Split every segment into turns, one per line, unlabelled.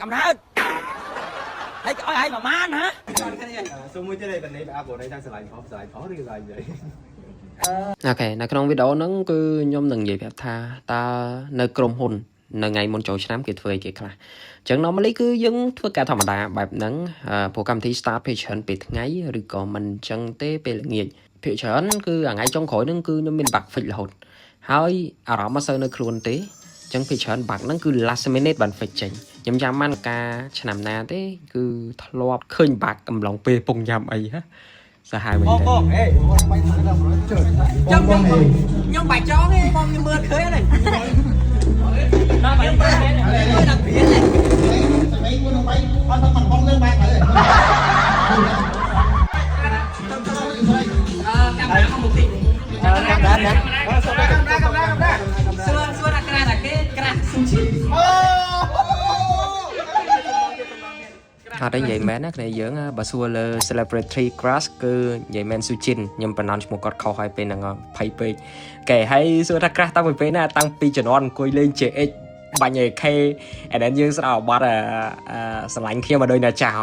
cầm ra thấy có ai mà man hả
số mũi trên đây bên này Apple đây đang xài khó đi lại vậy
ok នៅក្នុងវីដេអូហ្នឹងគឺខ្ញុំនឹងនិយាយប្រាប់ថាតើនៅក្រុមហ៊ុននៅថ្ងៃមុនចូលឆ្នាំគេធ្វើអីគេខ្លះអញ្ចឹង normally គឺយើងធ្វើការធម្មតាបែបហ្នឹងព្រោះកម្មវិធី start ពេលច្រើនពេលថ្ងៃឬក៏មិនអញ្ចឹងទេពេលល្ងាចភាគច្រើនគឺថ្ងៃចុងក្រោយហ្នឹងគឺខ្ញុំមាន bug fix រហូតហើយអារម្មណ៍មិនសូវនៅខ្លួនទេអញ្ចឹងភាគច្រើន bug ហ្នឹងគឺ last minute បាន fix ចេញខ្ញុំចាំបានការឆ្នាំណាទេគឺធ្លាប់ឃើញ bug កំឡុងពេលពងញ៉ាំអីហ៎សាហាវមែនទេ
nhưng bài chó ấy con như mưa khơi này nó phải mưa đặc biệt này không một tí xưa đặt ra là cái sushi
អត់ទេនិយាយមែនណាគ្នាយើងបើសួរលើ celebrity crush គឺនិយាយមែនស៊ូជីនខ្ញុំបណ្ណឈ្មោះគាត់ខុសហើយពេលហ្នឹងភ័យពេកកែហើយសួរថា crush តាំងពីពេលណាតាំងពីជំនាន់អង្គុយលេង JX បាញ់ AK អានេះយើងស្ដាប់បាត់ស្រឡាញ់គ្នាមកដូចណាចាស់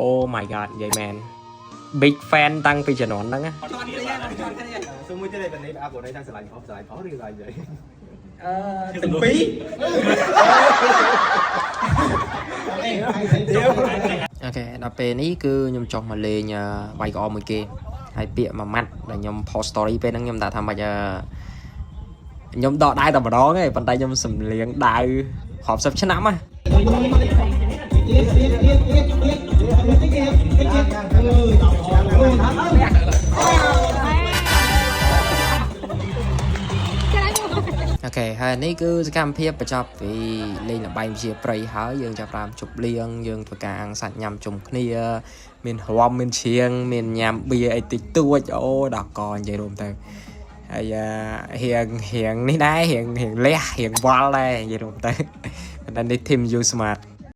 Oh my god និយាយមែន big fan តាំងពីជំនាន់ហ្នឹងណា
số mũi trên đây bên này Apple đây đang xài khó đi lại vậy
từng phí
អូខេដល់ពេលនេះគឺខ្ញុំចុះមកលេងវាយក្អមមួយគេហើយពាក្យមួយម៉ាត់ដែលខ្ញុំ post story ពេលហ្នឹងខ្ញុំដាក់ថាមិនខ្ញុំដកដៃតែម្ដងទេប៉ុន្តែខ្ញុំសំលៀងដាវរាប់សិបឆ្នាំហ៎ អូខេហើយនេះគឺសកម្មភាពបញ្ចប់ពីលេងល្បែងវិជាប្រៃហើយយើងចាប់ផ្ដើមជប់លៀងយើងធ្វើការអាំងសាច់ញ៉ាំជុំគ្នាមានរំមានជ្រៀងមានញ៉ាំបៀអីតិចតួចអូដល់កនិយាយរួមទៅហើយរៀងនេះដែររៀងលះរៀងវល់ដែរនិយាយរួមទៅតែនេះ team you smart